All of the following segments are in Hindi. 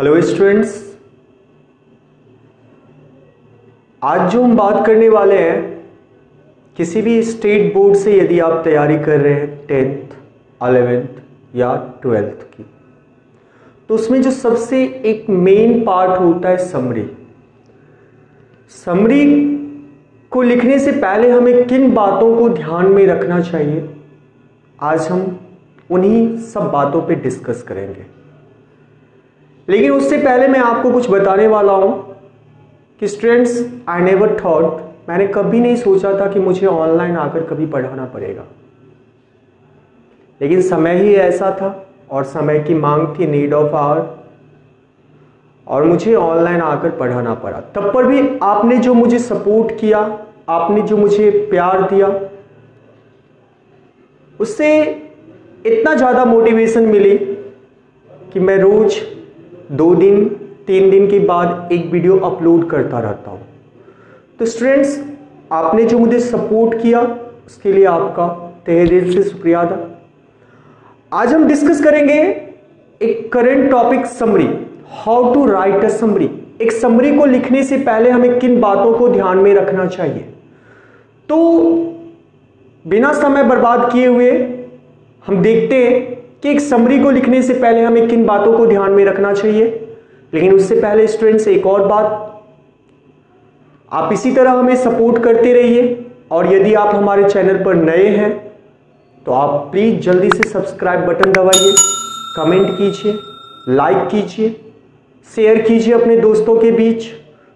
हेलो स्टूडेंट्स, आज जो हम बात करने वाले हैं, किसी भी स्टेट बोर्ड से यदि आप तैयारी कर रहे हैं 10th, 11th या 12th की, तो उसमें जो सबसे एक मेन पार्ट होता है समरी। समरी को लिखने से पहले हमें किन बातों को ध्यान में रखना चाहिए, आज हम उन्हीं सब बातों पे डिस्कस करेंगे। लेकिन उससे पहले मैं आपको कुछ बताने वाला हूं कि स्टूडेंट्स, आई नेवर थॉट, मैंने कभी नहीं सोचा था कि मुझे ऑनलाइन आकर कभी पढ़ाना पड़ेगा, लेकिन समय ही ऐसा था और समय की मांग थी, नीड ऑफ आवर, और मुझे ऑनलाइन आकर पढ़ाना पड़ा। तब पर भी आपने जो मुझे सपोर्ट किया, आपने जो मुझे प्यार दिया, उससे इतना ज़्यादा मोटिवेशन मिली कि मैं रोज 2 दिन 3 दिन के बाद एक वीडियो अपलोड करता रहता हूँ। तो स्टूडेंट्स, आपने जो मुझे सपोर्ट किया उसके लिए आपका तहे दिल से शुक्रिया अदा। आज हम डिस्कस करेंगे एक current topic, summary, how to write a summary. एक समरी को लिखने से पहले हमें किन बातों को ध्यान में रखना चाहिए। तो बिना समय बर्बाद किए हुए हम देखते हैं कि एक समरी को लिखने से पहले हमें किन बातों को ध्यान में रखना चाहिए। लेकिन उससे पहले स्टूडेंट्स, एक और बात, आप इसी तरह हमें सपोर्ट करते रहिए, और यदि आप हमारे चैनल पर नए हैं तो आप प्लीज जल्दी से सब्सक्राइब बटन दबाइए, कमेंट कीजिए, लाइक कीजिए, शेयर कीजिए अपने दोस्तों के बीच।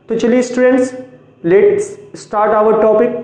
तो चलिए students, let's start our topic.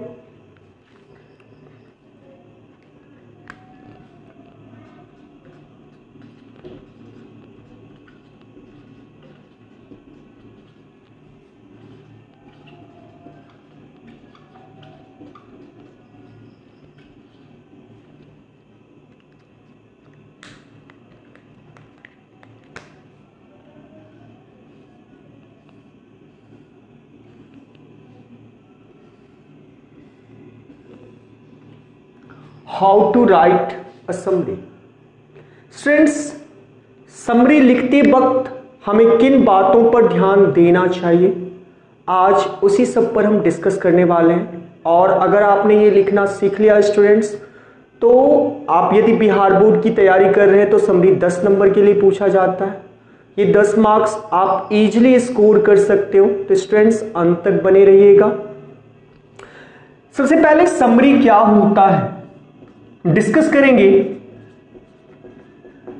How to write a summary. Students, summary लिखते वक्त हमें किन बातों पर ध्यान देना चाहिए, आज उसी सब पर हम डिस्कस करने वाले हैं। और अगर आपने ये लिखना सीख लिया स्टूडेंट्स, तो आप यदि बिहार बोर्ड की तैयारी कर रहे हैं तो समरी 10 नंबर के लिए पूछा जाता है। ये 10 मार्क्स आप इजीली स्कोर कर सकते हो। तो स्टूडेंट्स, अंत तक बने रहिएगा। सबसे पहले समरी क्या होता है डिस्कस करेंगे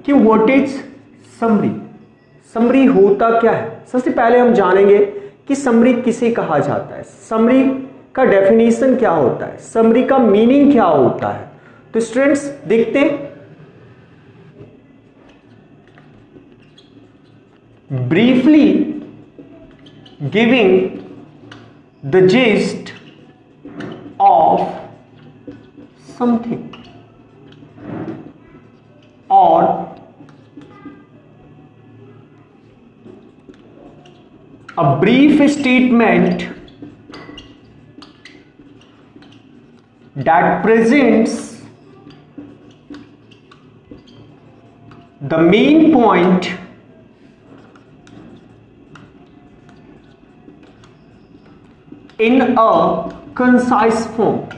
कि व्हाट इज समरी। समरी होता क्या है। सबसे पहले हम जानेंगे कि समरी किसे कहा जाता है, समरी का डेफिनेशन क्या होता है, समरी का मीनिंग क्या होता है। तो स्टूडेंट्स देखते हैं। Briefly giving the gist of something, or a brief statement that presents the main point in a concise form.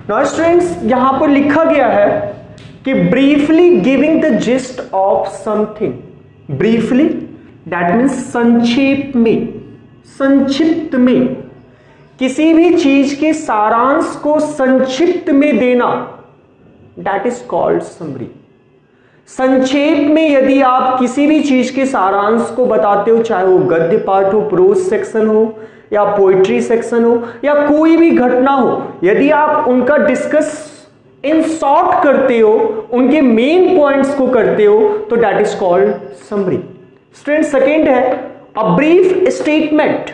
Now students, यहां पर लिखा गया है कि briefly giving the gist of something. Briefly that means संक्षेप में, संक्षिप्त में, किसी भी चीज के सारांश को संक्षिप्त में देना, दैट इज कॉल्ड समरी। संक्षेप में यदि आप किसी भी चीज के सारांश को बताते हो, चाहे वो गद्य पाठ हो, प्रोज सेक्शन हो, या पोइट्री सेक्शन हो, या कोई भी घटना हो, यदि आप उनका डिस्कस इन शॉर्ट करते हो, उनके मेन पॉइंट्स को करते हो, तो that is called summary. Student, second है अ ब्रीफ स्टेटमेंट,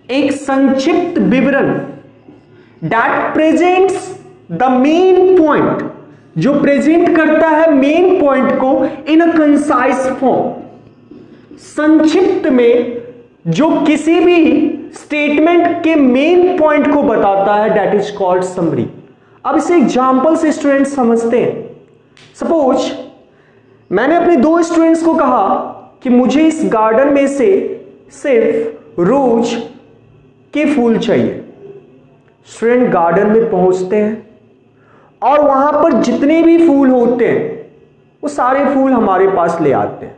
एक संक्षिप्त विवरण, that presents the main point, जो प्रेजेंट करता है मेन पॉइंट को इन अ कंसाइज फॉर्म, संक्षिप्त में जो किसी भी स्टेटमेंट के मेन पॉइंट को बताता है, दैट इज कॉल्ड समरी। अब इसे एग्जांपल से स्टूडेंट समझते हैं। सपोज मैंने अपने 2 स्टूडेंट्स को कहा कि मुझे इस गार्डन में से सिर्फ रोज के फूल चाहिए। स्टूडेंट गार्डन में पहुंचते हैं और वहां पर जितने भी फूल होते हैं वो सारे फूल हमारे पास ले आते हैं।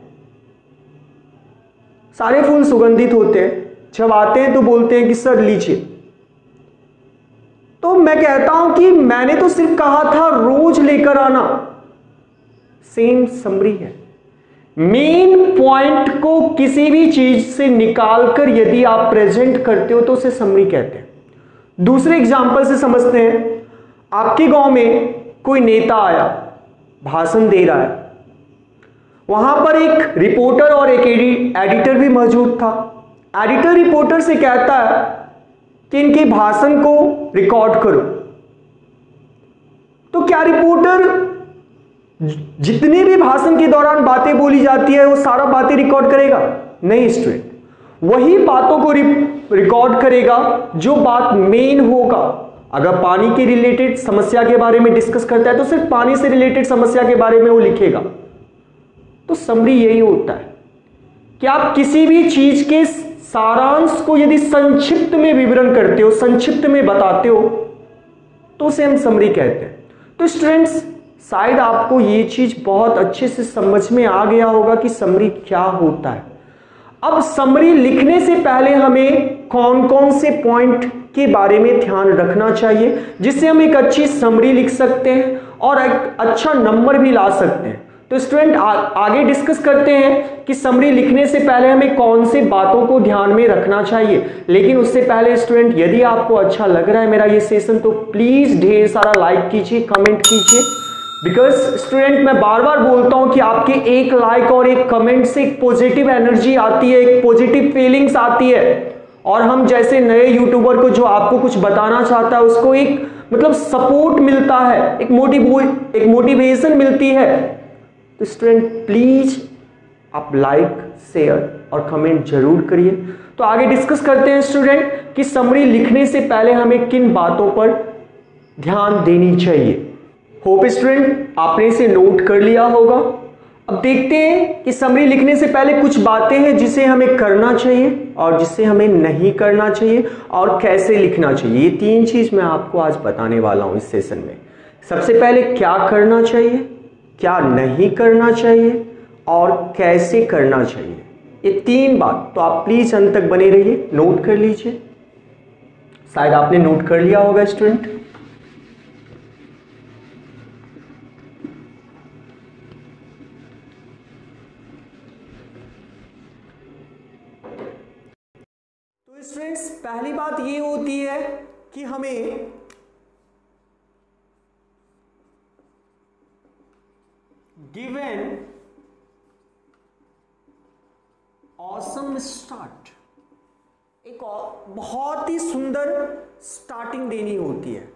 सारे फूल सुगंधित होते हैं। जब आते हैं तो बोलते हैं कि सर लीजिए। तो मैं कहता हूं कि मैंने तो सिर्फ कहा था रोज लेकर आना। सेम समरी है। मेन पॉइंट को किसी भी चीज से निकालकर यदि आप प्रेजेंट करते हो तो उसे समरी कहते हैं। दूसरे एग्जाम्पल से समझते हैं। आपके गांव में कोई नेता आया, भाषण दे रहा है। वहां पर एक रिपोर्टर और एक एडिटर भी मौजूद था। एडिटर रिपोर्टर से कहता है कि इनके भाषण को रिकॉर्ड करो। तो क्या रिपोर्टर जितने भी भाषण के दौरान बातें बोली जाती है वो सारा बातें रिकॉर्ड करेगा? नहीं स्टूडेंट, वही बातों को रिकॉर्ड करेगा जो बात मेन होगा। अगर पानी के रिलेटेड समस्या के बारे में डिस्कस करता है तो सिर्फ पानी से रिलेटेड समस्या के बारे में वो लिखेगा। तो समरी यही होता है कि आप किसी भी चीज के सारांश को यदि संक्षिप्त में विवरण करते हो, संक्षिप्त में बताते हो, तो उसे हम समरी कहते हैं। तो स्टूडेंट्स, शायद आपको ये चीज बहुत अच्छे से समझ में आ गया होगा कि समरी क्या होता है। अब समरी लिखने से पहले हमें कौन कौन से पॉइंट के बारे में ध्यान रखना चाहिए जिससे हम एक अच्छी समरी लिख सकते हैं और एक अच्छा नंबर भी ला सकते हैं। तो स्टूडेंट आगे डिस्कस करते हैं कि समरी लिखने से पहले हमें कौन से बातों को ध्यान में रखना चाहिए। लेकिन उससे पहले स्टूडेंट, यदि आपको अच्छा लग रहा है मेरा ये सेशन तो प्लीज ढेर सारा लाइक कीजिए, कमेंट कीजिए। बिकॉज स्टूडेंट, मैं बार बार बोलता हूं कि आपके एक लाइक और एक कमेंट से एक पॉजिटिव एनर्जी आती है, एक पॉजिटिव फीलिंग्स आती है। और हम जैसे नए यूट्यूबर को जो आपको कुछ बताना चाहता है उसको एक मतलब सपोर्ट मिलता है, एक मोटिवेशन मिलती है। तो स्टूडेंट प्लीज आप लाइक, शेयर और कमेंट जरूर करिए। तो आगे डिस्कस करते हैं स्टूडेंट कि समरी लिखने से पहले हमें किन बातों पर ध्यान देनी चाहिए। होप स्टूडेंट आपने इसे नोट कर लिया होगा। अब देखते हैं कि समरी लिखने से पहले कुछ बातें हैं जिसे हमें करना चाहिए और जिसे हमें नहीं करना चाहिए और कैसे लिखना चाहिए। ये 3 चीज मैं आपको आज बताने वाला हूं इस सेशन में। सबसे पहले क्या करना चाहिए, क्या नहीं करना चाहिए और कैसे करना चाहिए। ये 3 बात तो आप प्लीज अंत तक बने रहिए, नोट कर लीजिए। शायद आपने नोट कर लिया होगा स्टूडेंट। तो स्टूडेंट्स, पहली बात ये होती है कि हमें गिवन ऑसम स्टार्ट, एक बहुत ही सुंदर स्टार्टिंग देनी होती है।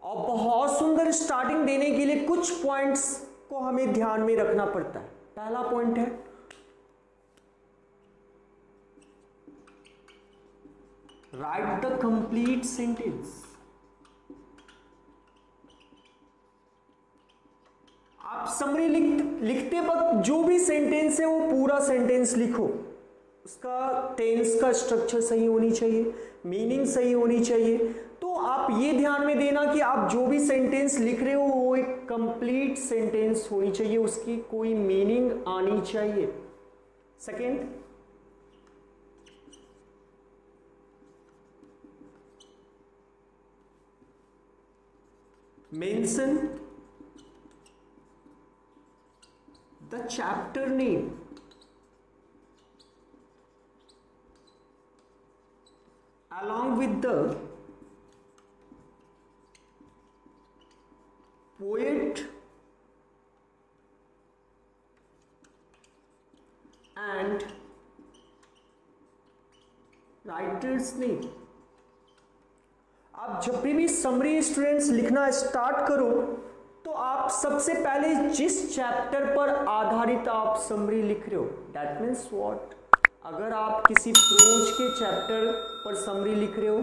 और बहुत सुंदर स्टार्टिंग देने के लिए कुछ पॉइंट्स को हमें ध्यान में रखना पड़ता है। पहला पॉइंट है राइट द कंप्लीट सेंटेंस। आप समरी लिखते वक्त जो भी सेंटेंस है वो पूरा सेंटेंस लिखो। उसका टेंस का स्ट्रक्चर सही होनी चाहिए, मीनिंग सही होनी चाहिए। तो आप ये ध्यान में देना कि आप जो भी सेंटेंस लिख रहे हो वो एक कंप्लीट सेंटेंस होनी चाहिए, उसकी कोई मीनिंग आनी चाहिए। Second, mention the chapter name along with the poet and writer's name। आप जब भी समरी स्टूडेंट्स लिखना स्टार्ट करो तो आप सबसे पहले जिस चैप्टर पर आधारित आप समरी लिख रहे हो, दैट मीन्स व्हाट, अगर आप किसी प्रोज के चैप्टर पर समरी लिख रहे हो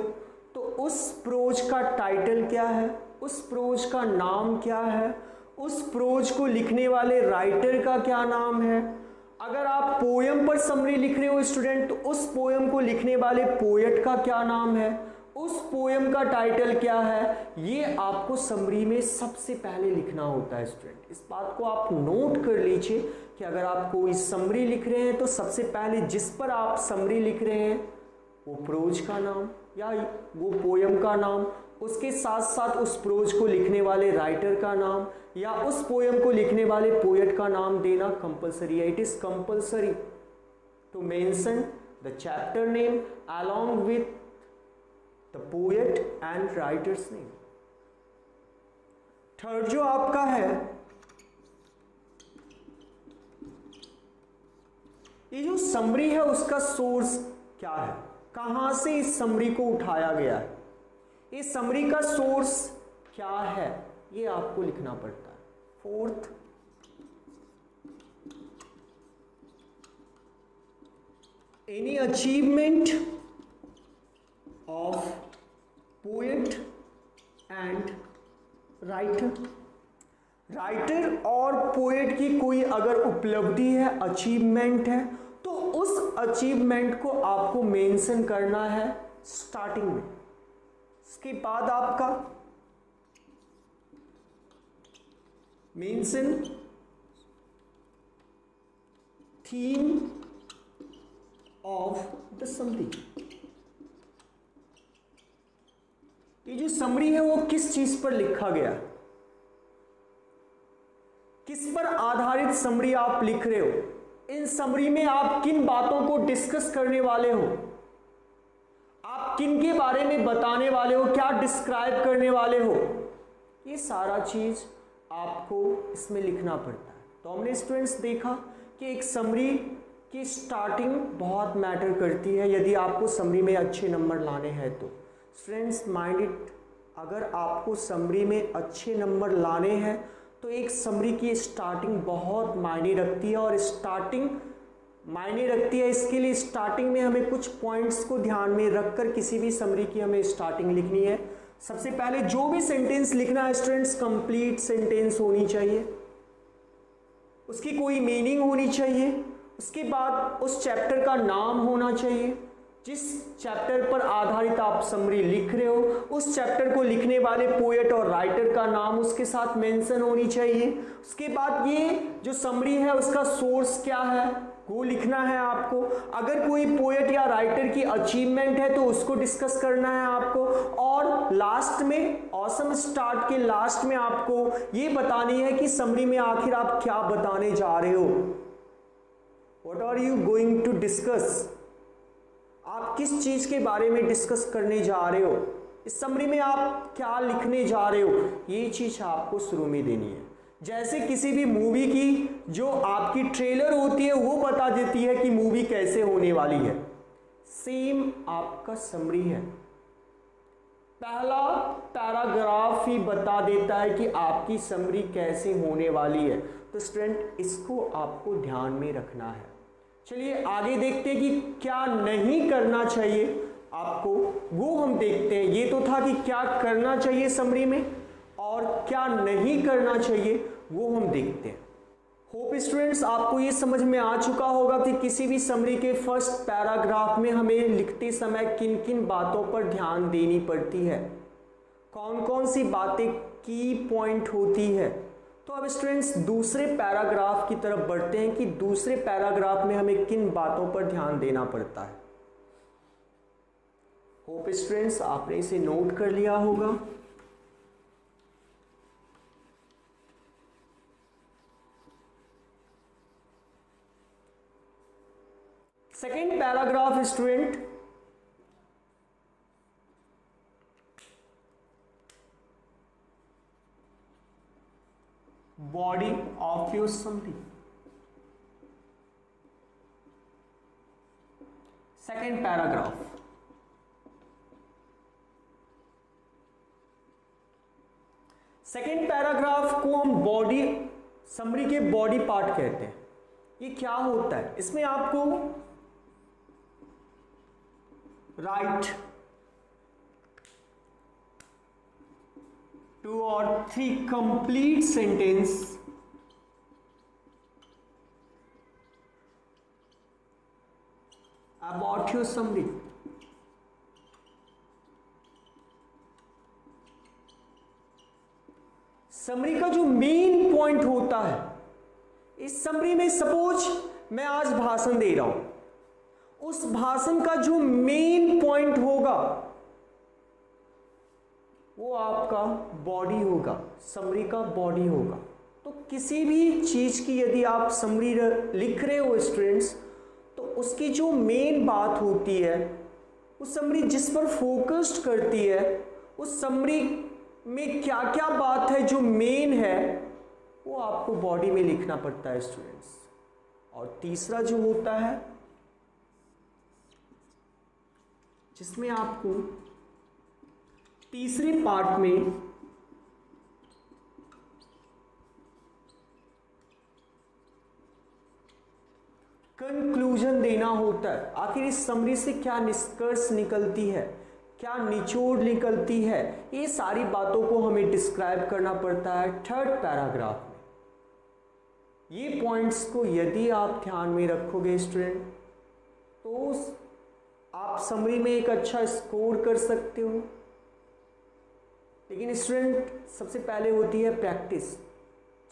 तो उस प्रोज का टाइटल क्या है, उस प्रोज का नाम क्या है, उस प्रोज को लिखने वाले राइटर का क्या नाम है। अगर आप पोयम पर समरी लिख रहे हो स्टूडेंट, तो उस पोयम को लिखने वाले पोएट का क्या नाम है, उस पोयम का टाइटल क्या है, ये आपको समरी में सबसे पहले लिखना होता है स्टूडेंट। इस बात को आप नोट कर लीजिए कि अगर आप कोई समरी लिख रहे हैं तो सबसे पहले जिस पर आप समरी लिख रहे हैं वो प्रोज का नाम या वो पोयम का नाम, उसके साथ साथ उस प्रोज को लिखने वाले राइटर का नाम या उस पोयम को लिखने वाले पोएट का नाम देना कंपलसरी है। It is compulsory to mention the chapter name along with the poet and writers name. Third जो आपका है, ये जो समरी है उसका सोर्स क्या है, कहां से इस समरी को उठाया गया है, इस समरी का सोर्स क्या है, ये आपको लिखना पड़ता है। Fourth, any achievement of poet and writer. Writer और पोएट की कोई अगर उपलब्धि है, अचीवमेंट है, तो उस अचीवमेंट को आपको मेंशन करना है स्टार्टिंग में। इसके बाद आपका mention theme of the summary. ये जो समरी है वो किस चीज पर लिखा गया है, किस पर आधारित समरी आप लिख रहे हो, इन समरी में आप किन बातों को डिस्कस करने वाले हो, आप किन के बारे में बताने वाले हो, क्या डिस्क्राइब करने वाले हो, ये सारा चीज आपको इसमें लिखना पड़ता है। तो हमने स्टूडेंट्स देखा कि एक समरी की स्टार्टिंग बहुत मैटर करती है यदि आपको समरी में अच्छे नंबर लाने हैं तो। स्टूडेंट्स माइंड इट, अगर आपको समरी में अच्छे नंबर लाने हैं तो एक समरी की स्टार्टिंग बहुत मायने रखती है, और स्टार्टिंग मायने रखती है इसके लिए स्टार्टिंग में हमें कुछ पॉइंट्स को ध्यान में रखकर किसी भी समरी की हमें स्टार्टिंग लिखनी है। सबसे पहले जो भी सेंटेंस लिखना है स्टूडेंट्स, कंप्लीट सेंटेंस होनी चाहिए, उसकी कोई मीनिंग होनी चाहिए, उसके बाद उस चैप्टर का नाम होना चाहिए, जिस चैप्टर पर आधारित आप समरी लिख रहे हो उस चैप्टर को लिखने वाले पोएट और राइटर का नाम उसके साथ मेंशन होनी चाहिए। उसके बाद ये जो समरी है उसका सोर्स क्या है वो लिखना है आपको। अगर कोई पोएट या राइटर की अचीवमेंट है तो उसको डिस्कस करना है आपको, और लास्ट में ऑसम स्टार्ट के लास्ट में आपको ये बतानी है कि समरी में आखिर आप क्या बताने जा रहे हो, what are you going to discuss, आप किस चीज के बारे में डिस्कस करने जा रहे हो, इस समरी में आप क्या लिखने जा रहे हो, ये चीज आपको शुरू में देनी है। जैसे किसी भी मूवी की जो आपकी ट्रेलर होती है वो बता देती है कि मूवी कैसे होने वाली है, सेम आपका समरी है, पहला पैराग्राफ ही बता देता है कि आपकी समरी कैसे होने वाली है। तो स्टूडेंट इसको आपको ध्यान में रखना है। चलिए आगे देखते हैं कि क्या नहीं करना चाहिए आपको, वो हम देखते हैं। ये तो था कि क्या करना चाहिए समरी में, और क्या नहीं करना चाहिए वो हम देखते हैं। होप स्टूडेंट्स आपको ये समझ में आ चुका होगा कि किसी भी समरी के फर्स्ट पैराग्राफ में हमें लिखते समय किन किन बातों पर ध्यान देनी पड़ती है, कौन कौन सी बातें की पॉइंट होती है। तो अब स्टूडेंट्स दूसरे पैराग्राफ की तरफ बढ़ते हैं कि दूसरे पैराग्राफ में हमें किन बातों पर ध्यान देना पड़ता है। होप स्टूडेंट्स आपने इसे नोट कर लिया होगा। Second paragraph student, body of your summary. Second paragraph, second paragraph को हम बॉडी समरी के बॉडी पार्ट कहते हैं। ये क्या होता है, इसमें आपको right 2 or 3 complete sentence about your summary. Summary का जो मेन पॉइंट होता है, इस समरी में सपोज मैं आज भाषण दे रहा हूं, उस भाषण का जो मेन पॉइंट होगा वो आपका बॉडी होगा, समरी का बॉडी होगा। तो किसी भी चीज की यदि आप समरी लिख रहे हो स्टूडेंट्स, तो उसकी जो मेन बात होती है, उस समरी जिस पर फोकस्ड करती है, उस समरी में क्या क्या बात है जो मेन है, वो आपको बॉडी में लिखना पड़ता है स्टूडेंट्स। और तीसरा जो होता है, जिसमें आपको तीसरे पार्ट में कंक्लूजन देना होता है। आखिर इस समरी से क्या निष्कर्ष निकलती है, क्या निचोड़ निकलती है, ये सारी बातों को हमें डिस्क्राइब करना पड़ता है थर्ड पैराग्राफ में। ये पॉइंट्स को यदि आप ध्यान में रखोगे स्टूडेंट, तो आप समरी में एक अच्छा स्कोर कर सकते हो। लेकिन स्टूडेंट सबसे पहले होती है प्रैक्टिस।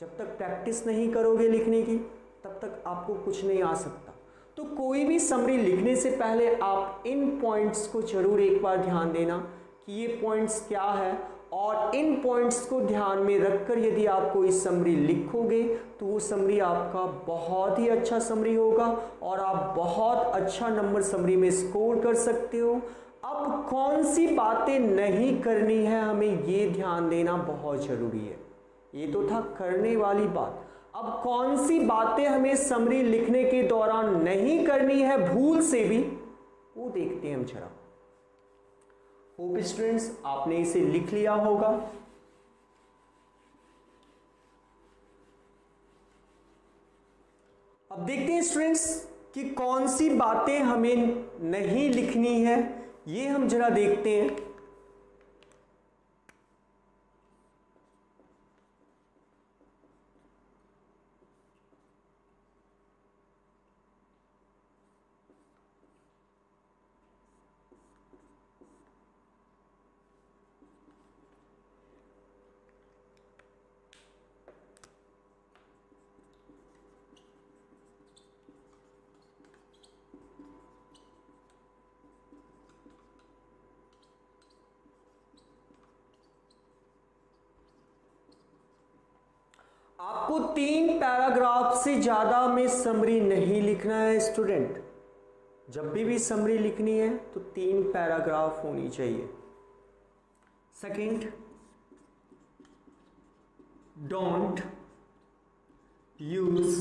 जब तक प्रैक्टिस नहीं करोगे लिखने की, तब तक आपको कुछ नहीं आ सकता। तो कोई भी समरी लिखने से पहले आप इन पॉइंट्स को जरूर एक बार ध्यान देना कि ये पॉइंट्स क्या है, और इन पॉइंट्स को ध्यान में रखकर यदि आप कोई समरी लिखोगे तो वो समरी आपका बहुत ही अच्छा समरी होगा और आप बहुत अच्छा नंबर समरी में स्कोर कर सकते हो। अब कौन सी बातें नहीं करनी है, हमें ये ध्यान देना बहुत जरूरी है। ये तो था करने वाली बात। अब कौन सी बातें हमें समरी लिखने के दौरान नहीं करनी है भूल से भी, वो देखते हैं हम जरा। होप स्टूडेंट्स आपने इसे लिख लिया होगा। अब देखते हैं स्टूडेंट्स कि कौन सी बातें हमें नहीं लिखनी है, ये हम जरा देखते हैं। आपको 3 पैराग्राफ से ज्यादा में समरी नहीं लिखना है स्टूडेंट। जब भी समरी लिखनी है तो 3 पैराग्राफ होनी चाहिए। Second, don't use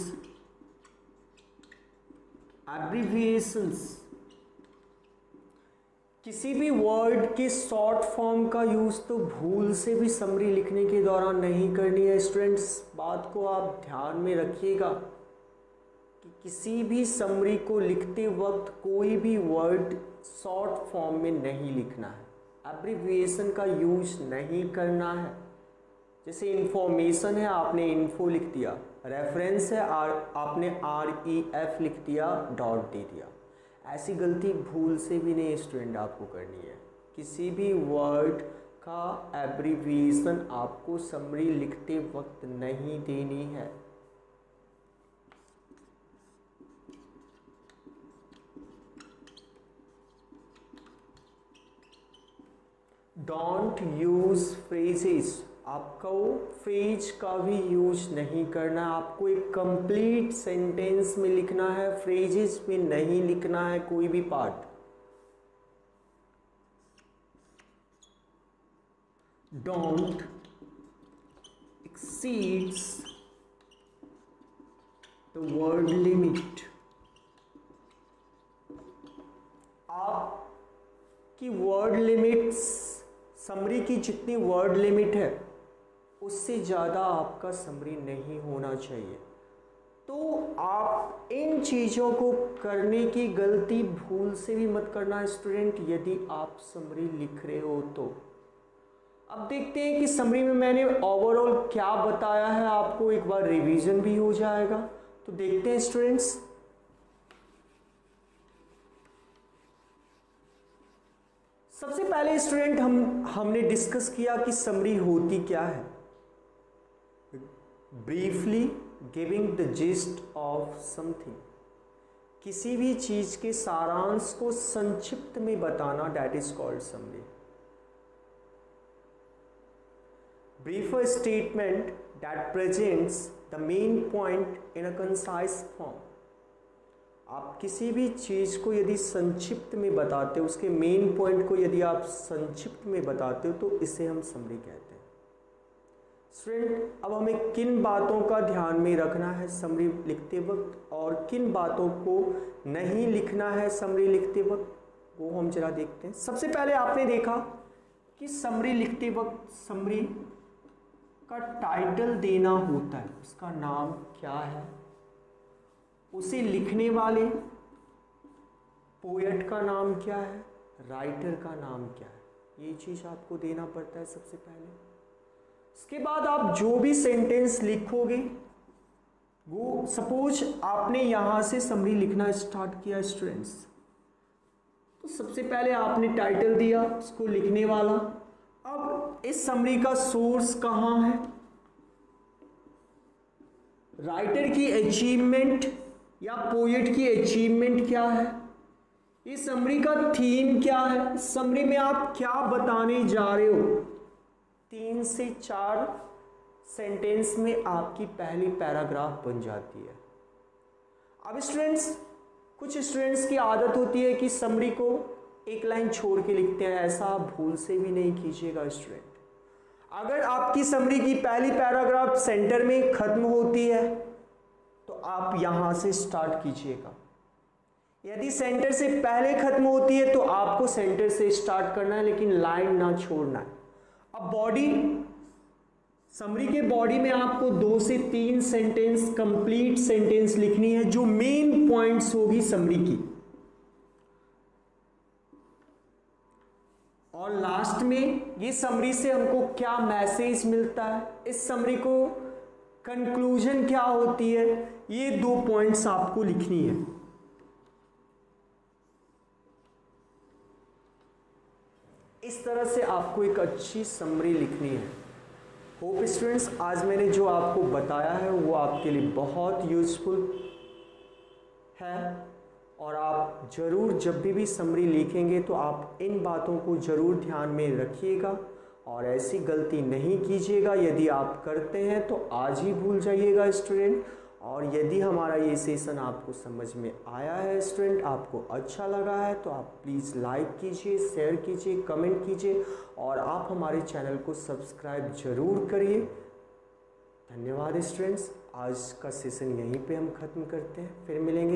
abbreviations. किसी भी वर्ड के शॉर्ट फॉर्म का यूज तो भूल से भी समरी लिखने के दौरान नहीं करनी है स्टूडेंट्स। बात को आप ध्यान में रखिएगा कि किसी भी समरी को लिखते वक्त कोई भी वर्ड शॉर्ट फॉर्म में नहीं लिखना है, एब्रिविएशन का यूज नहीं करना है। जैसे इंफॉर्मेशन है, आपने इन्फो लिख दिया, रेफरेंस है आपने REF लिख दिया, डॉट दे दिया। ऐसी गलती भूल से भी नहीं स्टूडेंट आपको करनी है। किसी भी वर्ड का एब्रिविएशन आपको समरी लिखते वक्त नहीं देनी है। Don't use phrases. आपको फ्रेज का भी यूज नहीं करना है। आपको एक कंप्लीट सेंटेंस में लिखना है, फ्रेजेस में नहीं लिखना है कोई भी part. Don't exceeds the word limit. आपकी वर्ड लिमिट्स, समरी की जितनी वर्ड लिमिट है उससे ज़्यादा आपका समरी नहीं होना चाहिए। तो आप इन चीज़ों को करने की गलती भूल से भी मत करना स्टूडेंट, यदि आप समरी लिख रहे हो तो। अब देखते हैं कि समरी में मैंने ओवरऑल क्या बताया है आपको, एक बार रिवीजन भी हो जाएगा। तो देखते हैं स्टूडेंट्स, सबसे पहले स्टूडेंट हमने डिस्कस किया कि समरी होती क्या है। Briefly giving the gist of something, किसी भी चीज के सारांश को संक्षिप्त में बताना, that is called summary. Brief a statement that presents the main point in a concise form। आप किसी भी चीज़ को यदि संक्षिप्त में बताते हो, उसके मेन पॉइंट को यदि आप संक्षिप्त में बताते हो, तो इसे हम समरी कहते हैं। स्टूडेंट, अब हमें किन बातों का ध्यान में रखना है समरी लिखते वक्त और किन बातों को नहीं लिखना है समरी लिखते वक्त, वो हम जरा देखते हैं। सबसे पहले आपने देखा कि समरी लिखते वक्त समरी का टाइटल देना होता है, उसका नाम क्या है, उसे लिखने वाले पोएट का नाम क्या है, राइटर का नाम क्या है, ये चीज़ आपको देना पड़ता है सबसे पहले। इसके बाद आप जो भी सेंटेंस लिखोगे, वो सपोज आपने यहाँ से समरी लिखना स्टार्ट किया स्टूडेंट्स, तो सबसे पहले आपने टाइटल दिया, उसको लिखने वाला। अब इस समरी का सोर्स कहाँ है, राइटर की अचीवमेंट या पोएट की अचीवमेंट क्या है, इस समरी का थीम क्या है, समरी में आप क्या बताने जा रहे हो। 3 से 4 सेंटेंस में आपकी पहली पैराग्राफ बन जाती है। अब स्टूडेंट्स, कुछ स्टूडेंट्स की आदत होती है कि समरी को एक लाइन छोड़ के लिखते हैं, ऐसा आप भूल से भी नहीं कीजिएगा स्टूडेंट। अगर आपकी समरी की पहली पैराग्राफ सेंटर में खत्म होती है तो आप यहां से स्टार्ट कीजिएगा। यदि सेंटर से पहले खत्म होती है तो आपको सेंटर से स्टार्ट करना है, लेकिन लाइन ना छोड़ना है। अब बॉडी, समरी के बॉडी में आपको 2 से 3 सेंटेंस, कंप्लीट सेंटेंस लिखनी है जो मेन पॉइंट्स होगी समरी की, और लास्ट में ये समरी से हमको क्या मैसेज मिलता है, इस समरी को कंक्लूजन क्या होती है, ये 2 पॉइंट्स आपको लिखनी है। इस तरह से आपको एक अच्छी समरी लिखनी है। होप स्टूडेंट्स, आज मैंने जो आपको बताया है वो आपके लिए बहुत यूजफुल है, और आप ज़रूर जब भी समरी लिखेंगे तो आप इन बातों को ज़रूर ध्यान में रखिएगा और ऐसी गलती नहीं कीजिएगा। यदि आप करते हैं तो आज ही भूल जाइएगा स्टूडेंट। और यदि हमारा ये सेशन आपको समझ में आया है स्टूडेंट, आपको अच्छा लगा है, तो आप प्लीज़ लाइक कीजिए, शेयर कीजिए, कमेंट कीजिए और आप हमारे चैनल को सब्सक्राइब ज़रूर करिए। धन्यवाद स्टूडेंट्स, आज का सेशन यहीं पे हम ख़त्म करते हैं, फिर मिलेंगे।